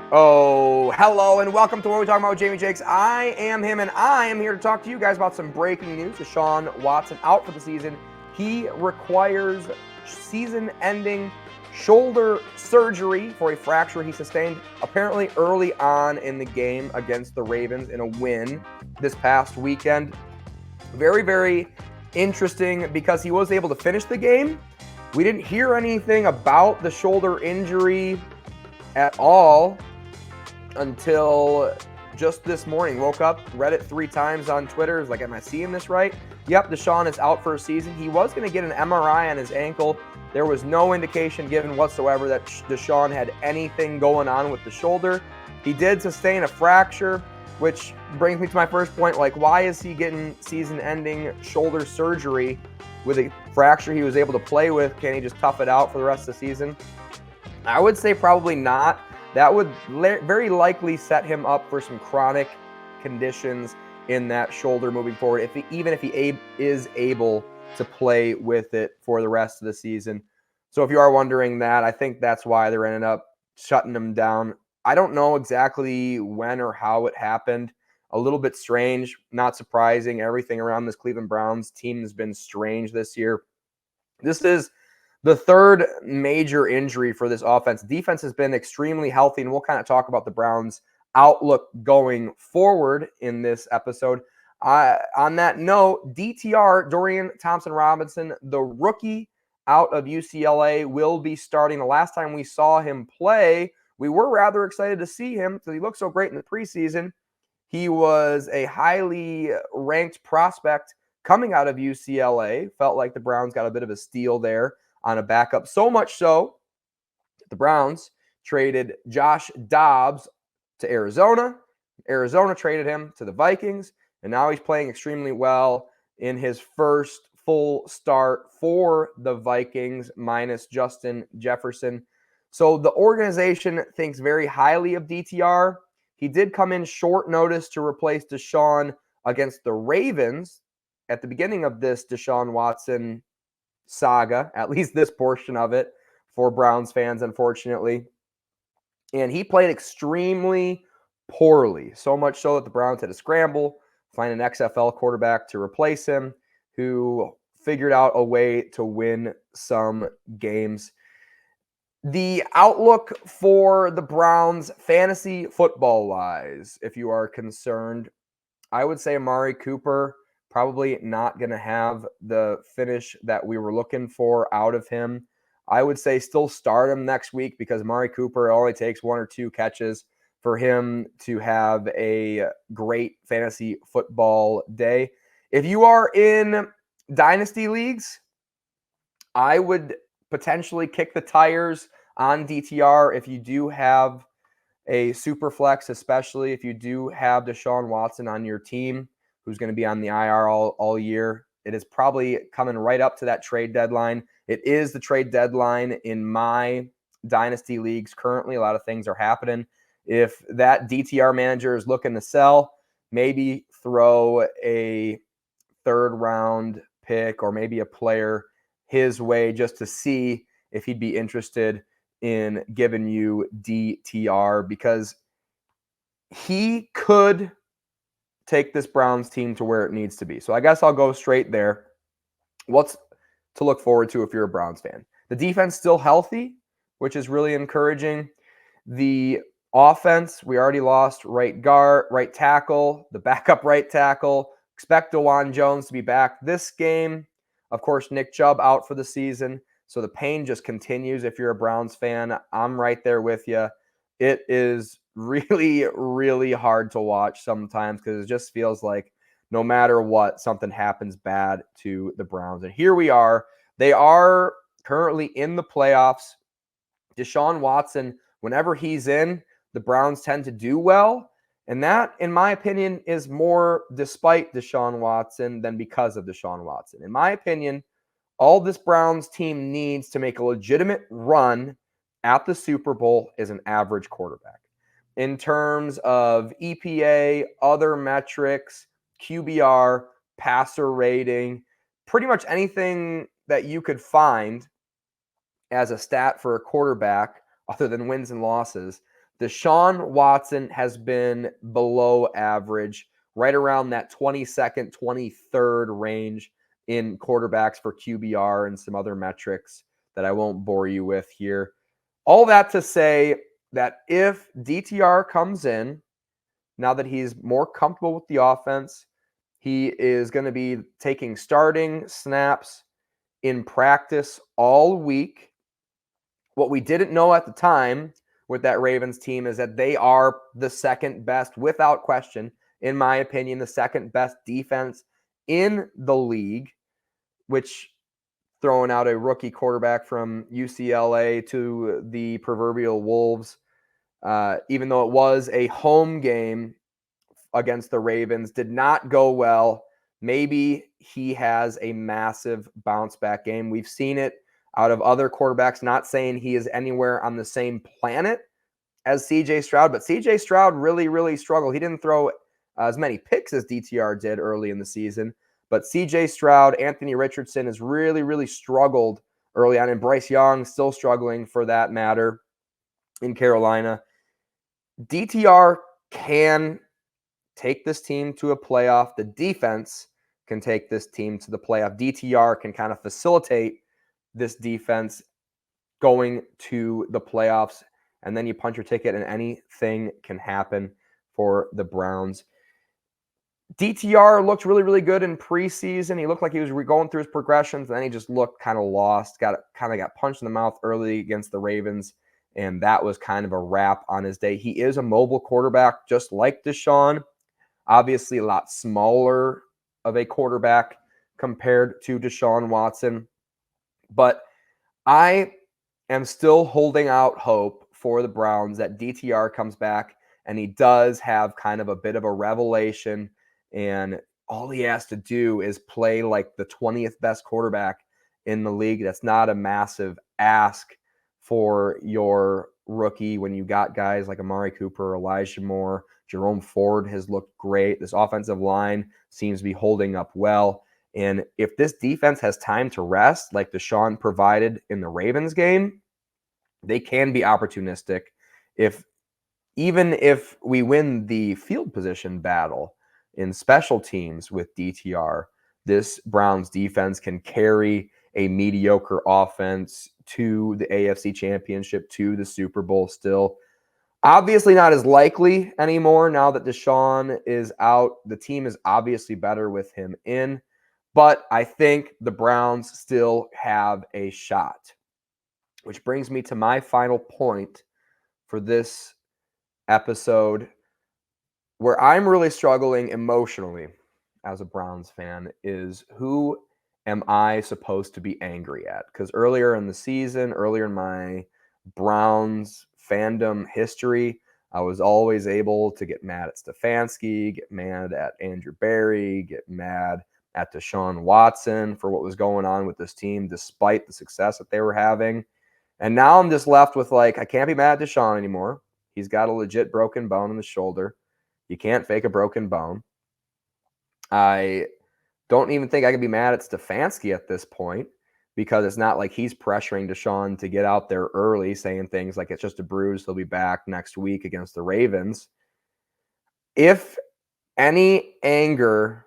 Oh, hello and welcome to What We Talking About with Jamie Jakes. I am him and I am here to talk to you guys about some breaking news. Deshaun Watson out for the season. He requires season-ending shoulder surgery for a fracture he sustained apparently early on in the game against the Ravens in a win this past weekend. Very, very interesting because he was able to finish the game. We didn't hear anything about the shoulder injury at all until just this morning. Woke up, read it 3 times on Twitter. Was like, am I seeing this right? Yep, Deshaun is out for a season. He was going to get an MRI on his ankle. There was no indication given whatsoever that Deshaun had anything going on with the shoulder. He did sustain a fracture, which brings me to my first point. Like, why is he getting season-ending shoulder surgery with a fracture he was able to play with? Can he just tough it out for the rest of the season? I would say probably not. That would very likely set him up for some chronic conditions in that shoulder moving forward, even if he is able to play with it for the rest of the season. So if you are wondering that, I think that's why they're ending up shutting him down. I don't know exactly when or how it happened. A little bit strange, not surprising. Everything around this Cleveland Browns team has been strange this year. This is the third major injury for this offense. Defense has been extremely healthy, and we'll kind of talk about the Browns' outlook going forward in this episode. On that note, DTR, Dorian Thompson-Robinson, the rookie out of UCLA, will be starting. The last time we saw him play, we were rather excited to see him because he looked so great in the preseason. He was a highly ranked prospect coming out of UCLA. Felt like the Browns got a bit of a steal there on a backup. So much so, the Browns traded Josh Dobbs to Arizona. Arizona traded him to the Vikings, and now he's playing extremely well in his first full start for the Vikings, minus Justin Jefferson. So the organization thinks very highly of DTR. He did come in short notice to replace Deshaun against the Ravens at the beginning of this Deshaun Watson saga, at least this portion of it for Browns fans, unfortunately. And he played extremely poorly, so much so that the Browns had to scramble, find an XFL quarterback to replace him, who figured out a way to win some games. The outlook for the Browns fantasy football-wise, if you are concerned, I would say Amari Cooper probably not going to have the finish that we were looking for out of him. I would say still start him next week because Amari Cooper only takes 1 or 2 catches for him to have a great fantasy football day. If you are in dynasty leagues, I would potentially kick the tires on DTR if you do have a super flex, especially if you do have Deshaun Watson on your team, who's going to be on the IR all year. It is probably coming right up to that trade deadline. It is the trade deadline in my dynasty leagues currently. A lot of things are happening. If that DTR manager is looking to sell, maybe throw a 3rd round pick or maybe a player his way just to see if he'd be interested in giving you DTR, because he could take this Browns team to where it needs to be. So I guess I'll go straight there. What's to look forward to if you're a Browns fan? The defense still healthy, which is really encouraging. The offense, we already lost right tackle, the backup right tackle. Expect DeJuan Jones to be back this game. Of course, Nick Chubb out for the season. So the pain just continues if you're a Browns fan. I'm right there with you. It is really, really hard to watch sometimes because it just feels like no matter what, something happens bad to the Browns. And here we are. They are currently in the playoffs. Deshaun Watson, whenever he's in, the Browns tend to do well. And that, in my opinion, is more despite Deshaun Watson than because of Deshaun Watson. In my opinion, all this Browns team needs to make a legitimate run at the Super Bowl is an average quarterback. In terms of EPA, other metrics, QBR, passer rating, pretty much anything that you could find as a stat for a quarterback other than wins and losses, Deshaun Watson has been below average, right around that 22nd, 23rd range in quarterbacks for QBR and some other metrics that I won't bore you with here. All that to say that if DTR comes in, now that he's more comfortable with the offense, he is going to be taking starting snaps in practice all week. What we didn't know at the time with that Ravens team is that they are the second best, without question, in my opinion, the second best defense in the league, which, throwing out a rookie quarterback from UCLA to the proverbial Wolves, even though it was a home game against the Ravens, did not go well. Maybe he has a massive bounce back game. We've seen it out of other quarterbacks, not saying he is anywhere on the same planet as CJ Stroud, but CJ Stroud really, really struggled. He didn't throw as many picks as DTR did early in the season, but CJ Stroud, Anthony Richardson has really, really struggled early on, and Bryce Young still struggling for that matter in Carolina. DTR can take this team to a playoff. The defense can take this team to the playoff. DTR can kind of facilitate this defense going to the playoffs, and then you punch your ticket and anything can happen for the Browns. DTR looked really, really good in preseason. He looked like he was going through his progressions, and then he just looked kind of lost, got punched in the mouth early against the Ravens, and that was kind of a wrap on his day. He is a mobile quarterback, just like Deshaun. Obviously, a lot smaller of a quarterback compared to Deshaun Watson. But I am still holding out hope for the Browns that DTR comes back and he does have kind of a bit of a revelation, and all he has to do is play like the 20th best quarterback in the league. That's not a massive ask for your rookie when you got guys like Amari Cooper, Elijah Moore, Jerome Ford has looked great. This offensive line seems to be holding up well. And if this defense has time to rest, like Deshaun provided in the Ravens game, they can be opportunistic. Even if we win the field position battle in special teams with DTR, this Browns defense can carry a mediocre offense to the AFC Championship, to the Super Bowl still. Obviously not as likely anymore now that Deshaun is out. The team is obviously better with him in, but I think the Browns still have a shot. Which brings me to my final point for this episode, where I'm really struggling emotionally as a Browns fan, is who am I supposed to be angry at? Because earlier in the season, earlier in my Browns fandom history, I was always able to get mad at Stefanski, get mad at Andrew Berry, get mad at Deshaun Watson for what was going on with this team, despite the success that they were having. And now I'm just left with, like, I can't be mad at Deshaun anymore. He's got a legit broken bone in the shoulder. You can't fake a broken bone. I don't even think I can be mad at Stefanski at this point, because it's not like he's pressuring Deshaun to get out there early, saying things like it's just a bruise, he'll be back next week against the Ravens. If any anger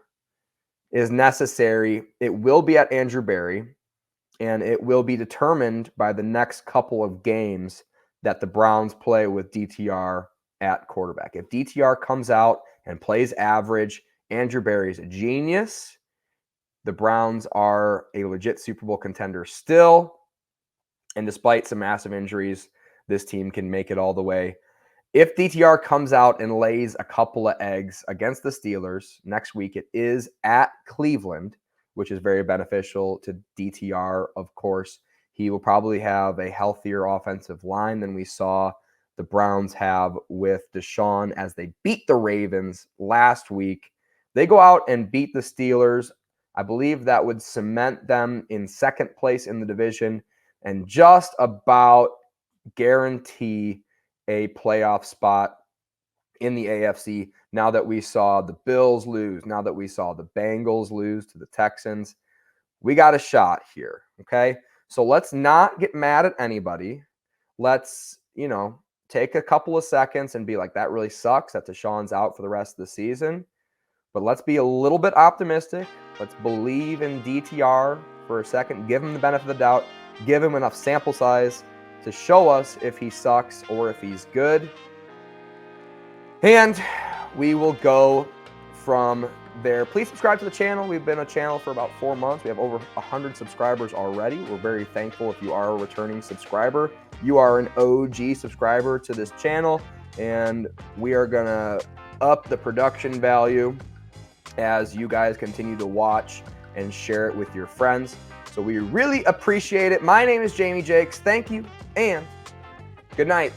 is necessary, it will be at Andrew Berry, and it will be determined by the next couple of games that the Browns play with DTR at quarterback. If DTR comes out and plays average, Andrew Berry's a genius. The Browns are a legit Super Bowl contender still. And despite some massive injuries, this team can make it all the way. If DTR comes out and lays a couple of eggs against the Steelers next week, it is at Cleveland, which is very beneficial to DTR, of course. He will probably have a healthier offensive line than we saw the Browns have with Deshaun as they beat the Ravens last week. They go out and beat the Steelers. I believe that would cement them in second place in the division and just about guarantee a playoff spot in the AFC. Now that we saw the Bills lose, now that we saw the Bengals lose to the Texans, we got a shot here, okay? So let's not get mad at anybody. Let's, take a couple of seconds and be like, that really sucks that Deshaun's out for the rest of the season. But let's be a little bit optimistic. Let's believe in DTR for a second. Give him the benefit of the doubt. Give him enough sample size to show us if he sucks or if he's good. And we will go from there. Please subscribe to the channel. We've been a channel for about 4 months. We have over 100 subscribers already. We're very thankful if you are a returning subscriber. You are an OG subscriber to this channel, and we are going to up the production value as you guys continue to watch and share it with your friends. So we really appreciate it. My name is Jamie Jakes. Thank you, and good night.